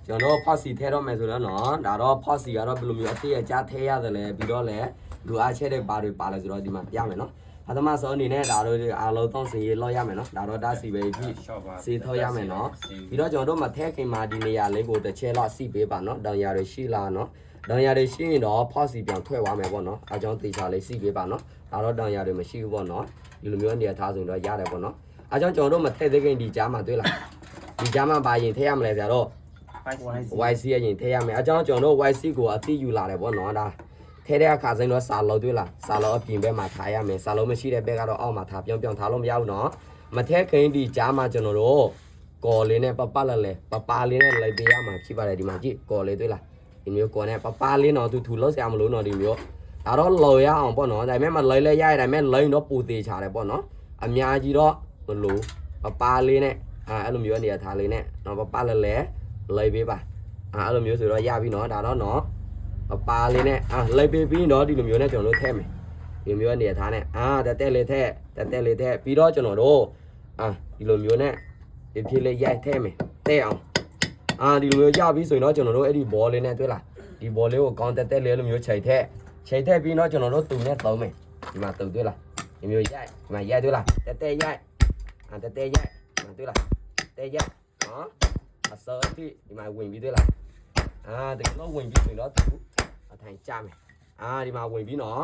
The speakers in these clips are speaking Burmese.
ကျွန်တော်ဖော့စီထဲတော့မယ်ဆိုတော့နော်ဒါတော့ဖော့စီကတော့ဘယ်လိုမျိုးအသေးအကျထဲရတယ်လဲပြီးတော့လည်းလူအားချက်တဲ့ဘာတွေပါလဲဆိုတော့ဒီမှာပြမယ်နော်ပထမဆုံးအနေနဲ့ဒါတို့အားလုံးသုံးစင်ရေးလောက်ရမယ်နော်ဒါတော့ဒါစီပဲပြီးစီထောက်ရမယ်နော်ပြီးတော့ကျွန်တော်တို့မထဲခင်မှာဒီနေရာလေးကိုတစ်ချက်လောက်စီပေးပါနော်တောင်ရတွေရှိလာနော်တောင်ရတွေရှိရင်တော့ဖော့စီပြန်ထွက်သွားမယ်ပေါ့နော်အကြောင်းတေချာလေးစီပေးပါနော်ဒါတော့တောင်ရတွေမရှိဘူးပေါ့နော်ဒီလိုမျိုးနေရာထားဆိုရင်တော့ရတယ်ပေါ့နော်အကြောင်းကျွန်တော်တို့မထဲသေးခင်ဒီကြားမှာတွေ့လားဒီကြားမှာပါရင်ထဲရမလဲဆိုတော့YC အရင်ထဲရမယ်အကြောင်းကျွန်တော်တို့ YC ကိုအသိယူလာတယ်ပေါ့နော်ဒါထဲတဲ့အခါစိမ်းတော့စာလုံးတွေ့လားစာလုံးအပြင်ဘက်မှာထားရမယ်စာလုံးမရှိတဲ့ဘက်ကတော့အောက်မှာထားပြောင်းထားလို့မရဘူးနော်မထဲခင်ဒီကြားမှာကျွန်တော်တို့ကော်လေးနဲ့ပပလည်းပလေးနဲ့လိုက်ပေးရမှာဖြစ်ပါတယ်ဒီမှာကြည့်ကော်လေးတွေ့လားဒီမျိုးကော်နဲ့ပလေးတော့သူထူလို့ဆရာမလို့နော်ဒီမျိုးဒါတော့လော်ရအောင်ပေါ့နော်ဒါပေမဲ့မလိမ့်လဲရရဒါပေမဲ့လိမ့်တော့ပူသေးချတယ်ပေါ့နော်အများကြီးတော့မလို့ပလေးနဲ့အဲ့လိုမျိုးနေရာထားလေးနဲ့နော်ပလည်းလိုက်ပေးပါအဲ့လိုမျိုးဆိုတော့ရပြီနော်ဒါတော့နော်ပါလေးနဲ့လိုက်ပေးပြီးတော့ဒီလိုမျိုးနဲ့ကျွန်တော်တို့ထည့်မယ်ဒီမျိုးနေထားနဲ့တက်လေးထည့်ပြီးတော့ကျွန်တော်တို့ဒီလိုမျိုးနဲ့ဒီဖြည့်လေးရိုက်ထည့်မယ်တဲ့အောင်ဒီလိုမျိုးရပြီဆိုရင်တော့ကျွန်တော်တို့အဲ့ဒီဘောလေးနဲ့တွေ့လားဒီဘောလေးကိုကောင်းတက်လေးလိုမျိုးချိန်ထည့်ပြီးတော့ကျွန်တော်တို့တူနဲ့သုံးမယ်ဒီမှာတူတွေ့လားဒီမျိုးရိုက်ဒီမှာရိုက်တွေ့လားတက်ရိုက်တက်ရိုက်တွေ့လားတက်ရိုက်နော်အစောတိဒီမှာဝင်ပြီးတွေ့လားတကယ်လို့ဝင်ပြီးဆိုတော့သူအထိုင်ကြမယ်ဒီမှာဝင်ပြီးနော်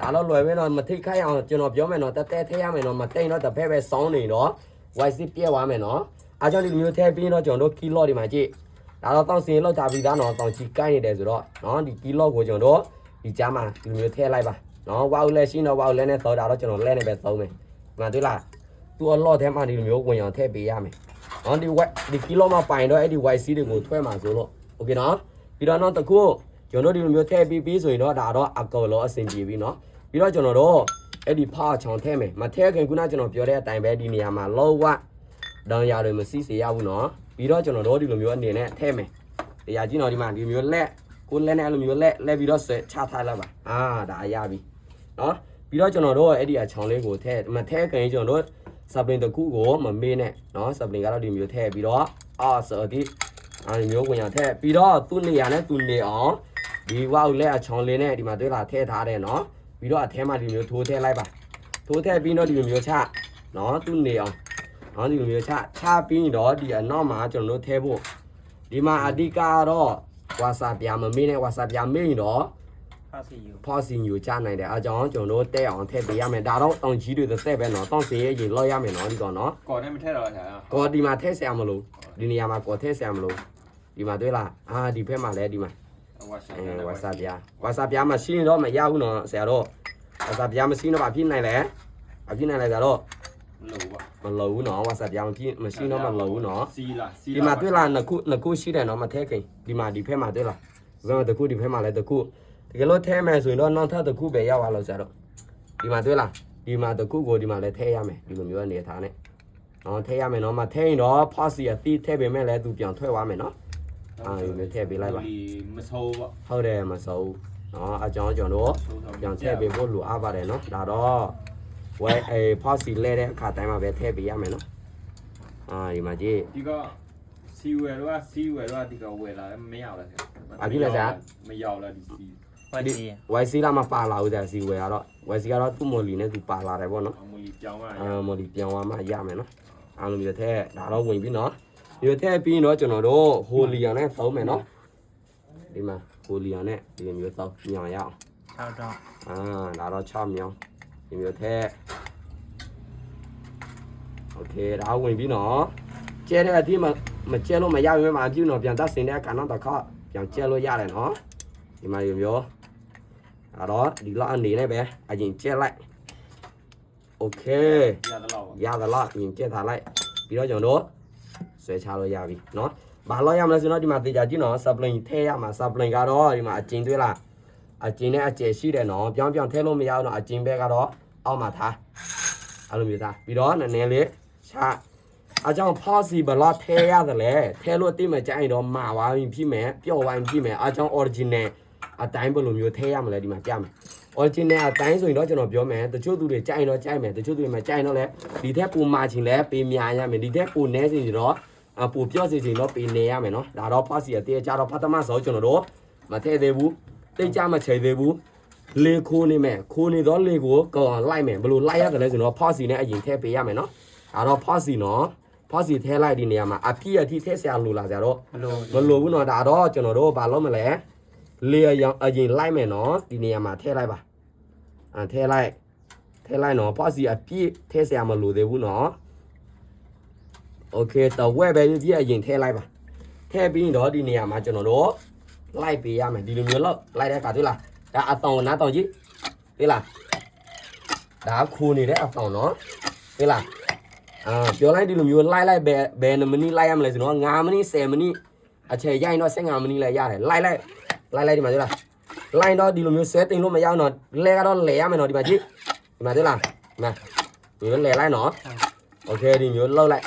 ဒါတော့လွယ်ပဲတော့မထိခိုက်အောင်ကျွန်တော်ပြောမယ်နော်တက်ထဲရမယ်နော်မတိန်တော့တစ်ဖက်ပဲစောင်းနေတော့ YC ပြက်သွားမယ်နော်အားကြောင့်ဒီမျိုးထဲပြီးတော့ကျွန်တော်တို့ကီလော့ဒီမှာကြည့်ဒါတော့တောင်းစင်လောက်ကြပြီးသားနော်တောင်းချီကိုင်းနေတယ်ဆိုတော့နော်ဒီကီလော့ကိုကျွန်တော်တို့ဒီကြားမှာဒီမျိုးထဲလိုက်ပါနော်ဝါဦးလဲရှင်းတော့ဝါဦးလဲနဲ့တော့ဒါတော့ကျွန်တော်လဲနေပဲသုံးမယ်ဒီမှာတွေ့လားသူအလော့ထဲမှာဒီလိုမျိုးဝင်အောင်ထည့်ပေးရမယ်နော်ဒီကီလော့မှာပိုင်တော့အဲ့ဒီ YC တွေကိုထွဲမှာဆိုလို့โอเคနော်ပြီးတော့နောက်တစ်ခုကျွန်တော်တို့ဒီလိုမျိုးထည့်ပြီးဆိုရင်တော့ဒါတော့အကောလောအဆင်ပြေပြီနော်ပြီးတော့ကျွန်တော်တို့အဲ့ဒီဖောက်ချောင်းထည့်မယ်မထည့်ခင်ခုနကျွန်တော်ပြောတဲ့အတိုင်းပဲဒီနေရာမှာလောဝတောင်ရတွေမစီးစေရဘူးနော်ပြီးတော့ကျွန်တော်တို့ဒီလိုမျိုးအနေနဲ့ထည့်မယ်တရားကြီးနော်ဒီမှာဒီမျိုးလက်ကိုလက်နဲ့အဲ့လိုမျိုးလက်ပြီးတော့ချထားလိုက်ပါဒါရပြီနော်ပြီးတော့ကျွန်တော်တို့အဲ့ဒီအချောင်းလေးကိုထည့်မထည့်ခင်ကျွန်တော်တို့စပလင်တစ်ခုကိုမမေးနဲ့နော်စပလင်ကတော့ဒီမျိုးထည့်ပြီးတော့ဆိုဒီမျိုးဝင်ရထည့်ပြီးတော့သူ့နေရာနဲ့သူ့နေအောင်ဒီဝါ့လက်အချောင်းလေးနဲ့ဒီမှာတွေ့လာထည့်ထားတယ်နော်ပြီးတော့အထဲမှာဒီမျိုးထိုးထည့်လိုက်ပါထိုးထည့်ပြီးတော့ဒီလိုမျိုးချနော်သူ့နေအောင်နော်ဒီလိုမျိုးချပြီးတော့ဒီအနောက်မှာကျွန်တော်တို့ထည့်ဖို့ဒီမှာအဓိကတော့ဝါစာပြမမေးနဲ့ဝါစာပြမေးတော့ဖော့စီယူချနိုင်တယ်အကြောင်းကျွန်တော်တို့တဲအောင်ထည့်ပေးရမယ်ဒါတော့တောင်ကြီးတွေသက်ပဲနော်တောင်စင်ရဲ့ရင်လောက်ရမယ်နော်ဒီတော့နော်ကော်နဲ့မထည့်တော့ဆရာကော်ဒီမှာထည့်ဆရာမလို့ဒီနေရာမှာကော်ထည့်ဆရာမလို့ဒီမှာတွေ့လားဒီဘက်မှာလဲဒီမှာဝါစာပြမရှိရင်တော့မရဘူးနော်ဆရာတော့ဝါစာပြမရှိတော့ဘာဖြစ်နိုင်လဲဆရာတော့မလို့ဘူးနော်ဝါစာပြမရှိတော့မလို့ဘူးနော်ဒီမှာတွေ့လားနှစ်ခုရှိတယ်နော်မထည့်ခင်ဒီမှာဒီဘက်မှာတွေ့လားဒီဘက်မှာလဲတခုတကယ်လို့ထဲမယ်ဆိုရင်တော့နောက်ထပ်တစ်ခုပဲရောက်သွားလို့ဆရာတော့ဒီမှာတွေ့လားဒီမှာတစ်ခုကိုဒီမှာလည်းထဲရမယ်ဒီလိုမျိုးအနေထားနဲ့နော်ထဲရမယ်နော်မထဲရင်တော့ pause ရတီးထဲပေမဲ့လည်းသူပြန်ထွက်သွားမယ်နော်ဒီလိုထဲပေးလိုက်ပါမဆိုးပေါ့ဟုတ်တယ်မဆိုးနော်အကြောင်းကျွန်တော်ပြန်ထဲပေးဖို့လိုအပ်ပါတယ်နော်ဒါတော့ဝဲpause လဲတဲ့အခါတိုင်းမှာပဲထဲပေးရမယ်နော်ဒီမှာကြည့်ဒီကစီဝဲတော့ဒီကဝဲလာမရဘူးလားဆရာဘာဖြစ်လဲဆရာမရောက်လားဒီစီYC လာမပါလာဘူးတဲ့စီဝဲကတော့ YC ကတော့သူ့မော်လီနဲ့သူပါလာတယ်ပေါ့နော်မော်လီပြောင်းသွားမှရမယ်နော်အားလုံးမျိုးထဲဒါတော့ဝင်ပြီနော်မျိုးထဲပြီးတော့ကျွန်တော်တို့ဟိုလီယာနဲ့သုံးမယ်နော်ဒီမှာဟိုလီယာနဲ့ဒီမျိုးသုံးညောင်ရအောင်6တော့ဒါတော့6မြောင်ဒီမျိုးထဲโอเคဒါဝင်ပြီနော်ကျဲတဲ့အတိမကျဲလို့မရဘူးမှာပြုနော်ပြန်တတ်စင်တဲ့အခါတော့တစ်ခါပြန်ကျဲလို့ရတယ်နော်ဒီမှာမျိုးđó đi lo ăn đi này bé nhìn che lại ok ra là nhìn che thả lại đi đó chồng đó xoay chào rồi ra vì nó bà lo em nó đi mà thì giờ chứ nó sập lên the mà sập lên cái đó thì mà chính tôi là chính này chế xí để nó biang thế luôn bây giờ nó chính bé cái đó mà thả luôn bây giờ vì đó là nè lấy cha trong pause bà lo the ra rồi lẽ the luôn tim mà chạy đó mà vào phim mẹ biểu vào phim mẹ trong originalတိုင်းဘယ်လိုမျိုးထဲရမလဲဒီမှာပြမယ် original အတိုင်းဆိုရင်တော့ကျွန်တော်ပြောမယ်တချို့သူတွေကြိုက်တော့ကြိုက်မယ်တချို့သူတွေမကြိုက်တော့လဲဒီထက်ပိုမာချင်လဲပေးများရမယ်ဒီထက်ပိုနဲစီတော့ ပူပြောစီစီတော့ပေးနေရမယ်နော်ဒါတော့ဖောက်စီအတေးကြတော့ဖတ်သမားစောကျွန်တော်တို့မထဲသေးဘူးတိတ်ကြမချေသေးဘူးလေခိုးနေမယ်ခိုးနေတော့လေကိုကောင်းလိုက်မယ်ဘလို့လိုက်ရတယ်လဲဆိုတော့ဖောက်စီနဲ့အရင်ထဲပေးရမယ်နော်ဒါတော့ဖောက်စီနော်ဖောက်စီထဲလိုက်ဒီနေရာမှာအပြည့်အထိထဲဆရာလူလာဆရာတော့မလို့ဘူးနော်ဒါတော့ကျွန်တော်တို့ဘာလုပ်မလဲလေအရင်လိုက်မယ်နော်ဒီနေရာမှာထဲလိုက်ပါထဲလိုက်နော်ဖောက်စီအပြည့်ထဲဆရာမလို့သေးဘူးနော်โอเคတော့ဝဲပဲပြည့်အရင်ထဲလိုက်ပါထဲပြီးတော့ဒီနေရာမှာကျွန်တော်တို့လိုက်ပေးရမယ်ဒီလိုမျိုးလောက်လိုက်တဲ့အခါတွေ့လားဒါအတောင်နားတောင်ကြီးတွေ့လားဒါခိုးနေတဲ့အတောင်နော်တွေ့လားပြောလိုက်ဒီလိုမျိုးလိုက်ဘယ်မိနစ်လိုက်ရမလဲဆိုတော့9မိနစ်10မိနစ်အချိန်ရိုက်တော့15မိနစ်လိုက်ရတယ်လိုက်ဒီမှာတွေ့လားလိုက်တော့ဒီလိုမျိုးဆွဲတင်လို့မရအောင်တော့လဲကတော့လဲရမယ်နော်ဒီမှာကြည့်ဒီမှာတွေ့လားဒီမှာမျိုးလဲလိုက်နော်โอเคဒီမျိုးလောက်လိုက်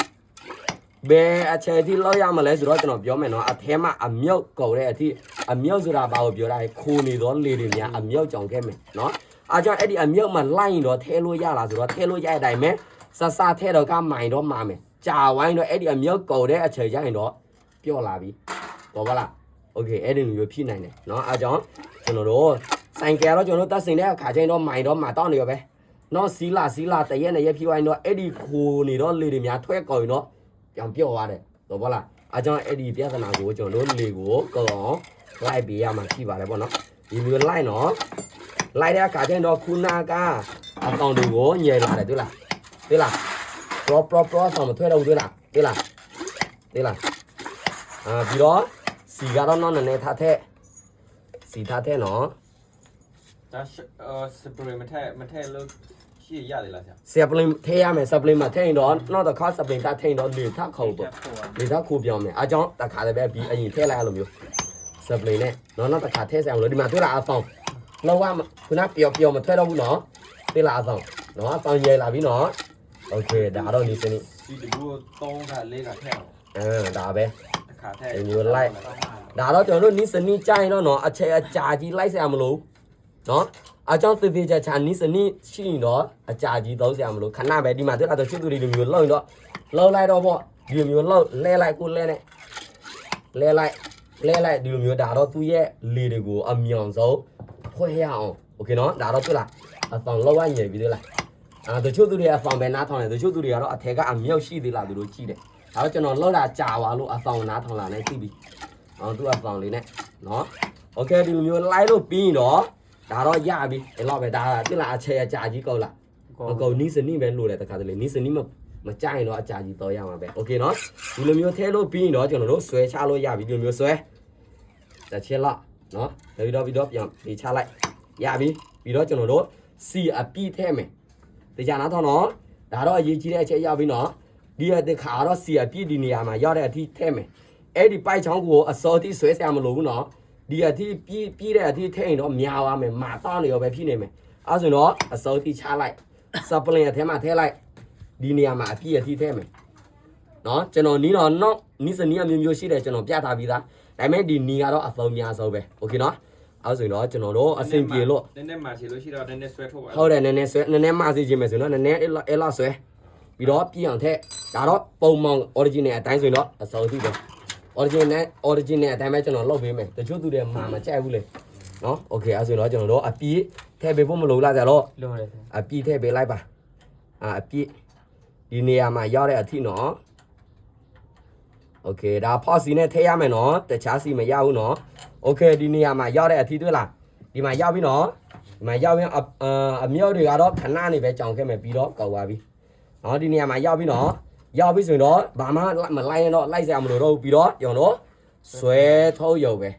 ဘယ်အချိန်ထိလောက်ရမလဲဆိုတော့ကျွန်တော်ပြောမယ်နော်အထဲမှာအမြုပ်ကုန်တဲ့အထိအမြုပ်ဆိုတာဘာကိုပြောတာလဲခိုးနေတော့လေတွေများအမြုပ်ကြောင်ခဲ့မယ်နော်အားကြောင့်အဲ့ဒီအမြုပ်မှာလိုက်ရင်တော့ထဲလို့ရလားဆိုတော့ထဲလို့ရတဲ့အတိုင်းပဲစထဲတော့ကမိုင်တော့မှာမယ်ကြာဝိုင်းတော့အဲ့ဒီအမြုပ်ကုန်တဲ့အချိန်ကျရင်တော့ပြော့လာပြီဟုတ်ပါလားโอเคအဲ့ဒီမျိုးဖြစ်နိုင်တယ်နော်အားကြောင့်ကျွန်တော်တို့ဆိုင်ကယ်တော့ကျွန်တော်တို့တက်စင်တဲ့အခါကျရင်တော့မိုင်တော့မှာတောင်းနေရောပဲနော်စီလာတရက်နဲ့ရက်ဖြစ်သွားရင်တော့အဲ့ဒီခိုးနေတော့လေတွေများထွက်ကုန်ရင်တော့ပြန်ပြော့သွားတယ်ဟုတ်ပါလားအားကြောင့်အဲ့ဒီပြဿနာကိုကျွန်တော်တို့လေကိုကောင်းလိုက်ပေးရမှာရှိပါတယ်ပေါ့နော်ဒီမျိုးလိုက်နော်လိုက်တဲ့အခါကျရင်တော့ခုနကအကောင့်တွေကိုညယ်လာတယ်တွေ့လားpro ဆောင်မထွက်တော့ဘူးတွေ့လားပြီးတော့စီကတော့နော်နည်းနည်းထားတဲ့စီထားတဲ့နော် ဒါစပရင်မထဲလို့ရှိရတယ်လားဆရာ စပလင်ထဲရမယ်စပလင်မှာထဲရင်တော့နောက်တစ်ခါစပလင်ထားထဲရင်တော့လေထခုံပေါ့လေထခိုးပြောင်းမယ်အားကြောင့်တစ်ခါလည်းပဲပြီးအရင်ထဲလိုက်ရလိုမျိုးစပလင်နဲ့နောက်တစ်ခါထဲဆိုင်အောင်လို့ဒီမှာတွေ့လားအဆောင်လောက်ကခုနပျော်မထွက်တော့ဘူးနော်တွေ့လားအဆောင်နော်အဆောင်ရဲလာပြီနော်โอเคဒါတော့ဒီစနစ် ဒီတဘူ3က4ကထဲအောင် ဒါပဲ တစ်ခါထဲ ဒီမျိုးလိုက်ဒါတော့ကျွန်တော်တို့နီးစနစ်ကြိုင်တော့အချက်အကြာကြီးလိုက်ဆရာမလို့နော်အကြောင်းသေသေးချာနီးစနစ်ရှိရင်တော့အကြာကြီးသုံးဆရာမလို့ခဏပဲဒီမှာတွေ့လာတော့ချစ်သူတွေဒီမျိုးလောက်ရင်တော့လောက်လိုက်တော့ပေါ့ဒီမျိုးလောက်လဲလိုက်ကိုလဲနဲ့လဲလိုက်ဒီလိုမျိုးဒါတော့သူ့ရဲ့လေတွေကိုအမြောင်ဆုံးဖွဲ့ရအောင်โอเคနော်ဒါတော့တွေ့လားအဆောင်လောက်ရညင်ပြီးသေးလားတချို့သူတွေအဆောင်ပဲနားထောင်တယ်တချို့သူတွေကတော့အထက်ကအမြောက်ရှိသေးလားသူတို့ကြည့်တယ်ဒါတော့ကျွန်တော်လောက်တာကြာသွားလို့အဆောင်နားထောင်လာနေသိပြီသူအဆောင်လေးနဲ့နော်โอเคဒီလိုမျိုးလိုက်လို့ပြီးရင်တော့ဒါတော့ရပြီအဲ့လောက်ပဲဒါတွေ့လားအချက်အကြာကြီးကောက်လားအကုန်နီးစနစ်ပဲလို့တယ်တခါတလေနီးစနစ်မကြိုင်တော့အကြာကြီးတော့ရမှာပဲโอเคနော်ဒီလိုမျိုးထဲလို့ပြီးရင်တော့ကျွန်တော်တို့ဆွဲချလို့ရပြီဒီလိုမျိုးဆွဲတစ်ချက်လောက်နော်ပြီးတော့ပြန်ဖြေချလိုက်ရပြီပြီးတော့ကျွန်တော်တို့စီအပြည့်ထဲမယ်တရားနာတော့နော်ဒါတော့အရေးကြီးတဲ့အချက်ရောက်ပြီနော်ဒီတခါတော့စီအပြည့်ဒီနေရာမှာရောက်တဲ့အထိထဲမယ်အဲ့ဒီပိုက်ချောင်းကိုအစောတိဆွဲဆရာမလို့ဘူးနော်ဒီအထိပြည့်တဲ့အထိထဲရင်တော့များသွားမယ်မာတောင်းနေရောပဲဖြစ်နေမယ်အဲဆိုတော့အစောတိချလိုက်စပလင်အထဲမှာထဲလိုက်ဒီနေရာမှာအပြည့်အထိထဲမယ်နော်ကျွန်တော်နီးတော့နောက်နီးစနီးအမျိုးမျိုးရှိတယ်ကျွန်တော်ပြထားပြီးသားဒါပေမဲ့ဒီနီးကတော့အသုံးများဆုံးပဲโอเคနော်အဲဆိုတော့ကျွန်တော်တို့အဆင်ပြေလို့နည်းနည်းမှချေလို့ရှိတော့နည်းနည်းဆွဲထုတ်ပါဟုတ်တယ်နည်းနည်းဆွဲနည်းနည်းမစီခြင်းပဲဆိုတော့နည်းနည်းအဲ့လောက်ဆွဲပြီးတော့ပြအောင်ထက်ဒါတော့ပုံမှန် original အတိုင်းဆိုရင်တော့အစောတိပဲ original အတိုင်းပဲကျွန်တော်လုပ်ပေးမယ်တချို့သူတွေမကြိုက်ဘူးလေနော်โอเคအဲဆိုတော့ကျွန်တော်တို့အပြည့်ထည့်ပေးဖို့မလိုလားကြတော့လိုတယ်အပြည့်ထည့်ပေးလိုက်ပါအပြည့်ဒီနေရာမှာရောက်တဲ့အထိနော်โอเคဒါဖော့စီနဲ့ထည့်ရမယ်နော်တခြားစီမရဘူးနော်โอเคဒီနေရာမှာရောက်တဲ့အထိတွေ့လားဒီမှာရောက်ပြီနော်ဒီမှာရောက်ရင်အမြောက်တွေကတော့ခဏနေပဲကြောင်ခဲ့မယ်ပြီးတော့ကောက်သွားပြီနော်ဒီနေရာမှာရောက်ပြီနော်ရောက်ပြီဆိုရင်တော့ဘာမှမလိုက်ရင်တော့လိုက်စရာမလိုတော့ဘူးပြီးတော့ကျွန်တော်ဆွဲထုတ်ရုံပဲ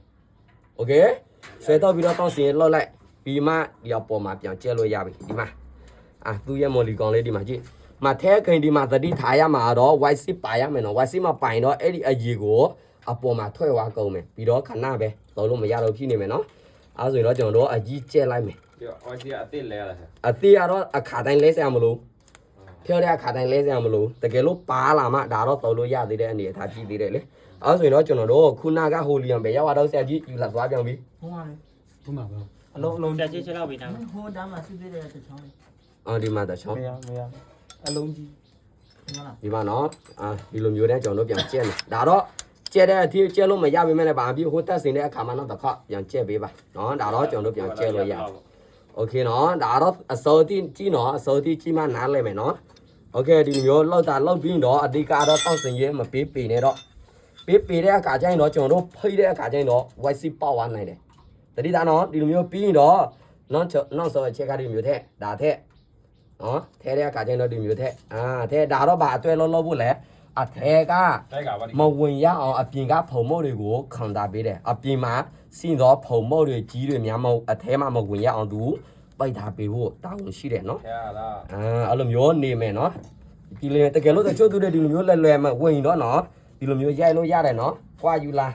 โอเคဆွဲထုတ်ပြီးတော့တောင်းစီလောက်လိုက်ပြီးမှဒီအပေါ်မှာပြန်ကျဲလို့ရပြီဒီမှာသူ့ရဲ့မော်လီကောင်လေးဒီမှာကြည့်မထဲခင်ဒီမှာသတိထားရမှာတော့ white sheet ပါရမယ်နော် white sheet မှာပိုင်တော့အဲ့ဒီအကြီးကိုအပေါ်မှာထွက်သွားကုန်မယ်ပြီးတော့ခဏပဲလုံးလို့မရတော့ဖြစ်နေမယ်နော်အဲဆိုရင်တော့ကျွန်တော်တို့အကြီးကျဲလိုက်မယ်ဒီ OC အစ်လဲရလားဆရာအသေးကတော့အခါတိုင်းလဲဆရာမလို့ဖြောတဲ့အခါတိုင်းလဲဆရာမလို့တကယ်လို့ပါလာမှဒါတော့တော်လို့ရသေးတဲ့အနေအထားကြည့်သေးတယ်လေအဲဆိုရင်တော့ကျွန်တော်တို့ခုနကဟိုလီယံပဲရောက်တော့ဆရာကြီးယူလာသွားပြန်ပြီဟုတ်ပါလေဟုတ်မှာပါအလုံးတက်ချစ်လောက်ပြီးသားဟိုတမ်းမှာစစ်သေးတယ်တချောင်းအော်ဒီမှာတချောင်းမရအလုံးကြီး ဒီမှာနော်ဒီလိုမျိုးနဲ့ကျွန်တော်တို့ပြန်ကျက်တယ်ဒါတော့ကျက်တဲ့အထိကျက်လို့မရပါနဲ့ဘာဖြစ်ဟိုတက်စင်တဲ့အခါမှာတော့တစ်ခါပြန်ကျက်ပေးပါနော်ဒါတော့ကျွန်တော်တို့ပြန်ကျက်လို့ရโอเคနော်ဒါတော့အစောတိကြီးနော်အစောတိကြီးမှနားလဲမယ်နော်โอเคဒီမျိုးလောက်တာလောက်ပြီးတော့အဓိကတော့တောက်စင်ရဲမပေးပေနဲ့တော့ပေးပေတဲ့အခါကျရင်တော့ကျွန်တော်တို့ဖိတဲ့အခါကျရင်တော့ YC ပေါက်သွားနိုင်တယ်တတိတာနော်ဒီလိုမျိုးပြီးတော့နောက်ဆိုအချက်ကဒီမျိုးထက်ဒါထက်နော်ထဲတဲ့အခါကျရင်တော့ဒီမျိုးထက်ထဲဒါတော့ဘာအတွဲလုံးဖို့လဲအထဲကမဝင်ရအောင်အပြင်ကဖုံမို့တွေကိုခံတာပေးတယ်အပြင်မှာစီတော့ဖုံမို့တွေကြီးတွေများမဟုတ်အထဲမှာမဝင်ရအောင်သူပိတ်ထားပေးဖို့တောင်းရှိတယ်နော်အဲ့လိုမျိုးနေမယ်နော်ဒီလေတကယ်လို့တချို့သူတွေဒီလိုမျိုးလွယ်မဝင်တော့နော်ဒီလိုမျိုးရိုက်လို့ရတယ်နော်ကွာယူလာ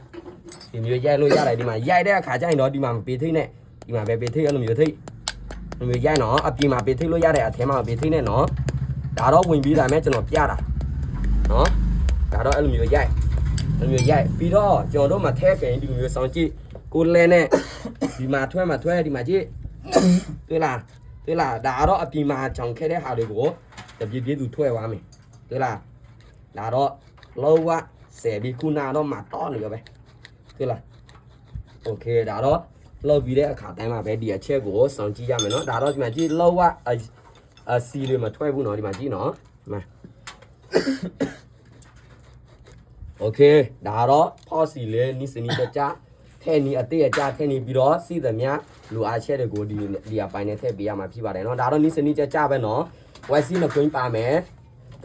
ဒီမျိုးရိုက်လို့ရတယ်ဒီမှာရိုက်တဲ့အခါကျရင်တော့ဒီမှာပေးထိနဲ့ဒီမှာပဲပေးထိအဲ့လိုမျိုးထိဒီမျိုးရိုက်နော်အပြင်မှာပေးထိလို့ရတဲ့အထဲမှာပေးထိနဲ့နော်ဒါတော့ဝင်ပြီးတာမဲ့ကျွန်တော်ပြတာနော်ဒါတော့အဲ့လိုမျိုးရိုက်ပြီးတော့ကျွန်တော်တို့မှာထဲခင်ဒီလိုမျိုးစောင်းကြည့်ကိုလဲနဲ့ဒီမှာထွဲဒီမှာကြည့်တွေ့လားဒါတော့အပြင်မှာချောင်ခဲ့တဲ့ဟာတွေကိုတပြည့်ပြည့်သူထွဲသွားမယ်တွေ့လားဒါတော့လောကဆယ်ပြီးခုနာတော့မှာတော့နေရောပဲတွေ့လားโอเคဒါတော့လောက်ပြီးတဲ့အခါတိုင်းမှာပဲဒီအချက်ကိုစောင့်ကြည့်ရမယ်နော်ဒါတော့ဒီမှာကြည့်လောကအစီတွေမထွဲဘူးနော်ဒီမှာကြည့်နော်ဒီမှာโอเคဒါတော့ဖော့စီလေးနိစနီတကြထဲနီအသေးအကြထဲနီပြီးတော့စီသမျှလူအားချက်တွေကိုဒီအပိုင်းနဲ့ထည့်ပေးရမှာဖြစ်ပါတယ်နော်ဒါတော့နိစနီကြပဲနော်ဝက်စီမကွင်းပါမယ်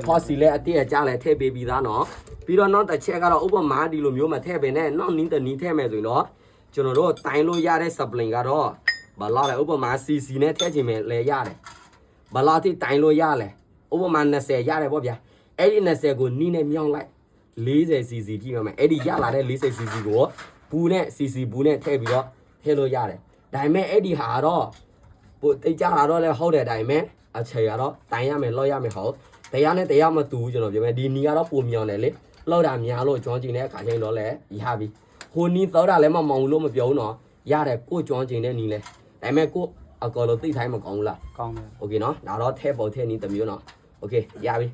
ဖော့စီလေးအသေးအကြလည်းထည့်ပေးပြီးသားနော်ပြီးတော့နောက်တစ်ချက်ကတော့ဥပမာဒီလိုမျိုးမထည့်ပေးနဲ့နောက်နီးတနီးထည့်မယ်ဆိုရင်တော့ကျွန်တော်တို့တိုင်းလို့ရတဲ့ supply ကတော့ဘာလို့လဲဥပမာ CC နဲ့ထည့်ချင်မယ်လဲရတယ်ဘာလို့တိတိုင်းလို့ရလဲဥပမာ20ရတယ်ပေါ့ဗျာအဲ့ဒီ20ကိုနီးနဲ့မြောင်းလိုက်40 cc ထိမှမယ်အဲ့ဒီရလာတဲ့40 cc ကိုဘူးနဲ့ cc ဘူးနဲ့ထည့်ပြီးတော့ထည့်လို့ရတယ်ဒါပေမဲ့အဲ့ဒီဟာတော့ပိုတိတ်ကြတာတော့လဲဟုတ်တယ်ဒါပေမဲ့အချိန်ကတော့တိုင်းရမယ်လောက်ရမယ်ဟုတ်တရားနဲ့တရားမတူကျွန်တော်ပြောမယ်ဒီနီကတော့ပုံမြောင်းတယ်လေလောက်တာများလို့ကျွမ်းကျင်တဲ့အခါကျရင်တော့လဲရပြီဟိုနီသောတာလည်းမမောင်လို့မပြောဘူးနော်ရတယ်ကိုကျွမ်းကျင်တဲ့နီလဲဒါပေမဲ့ကိုအကောလို့သိထိုင်းမကောင်းဘူးလားကောင်းတယ် โอเคနော်ဒါတော့ထဲပေါ်ထဲနီတစ်မျိုးနော်โอเคရပြီ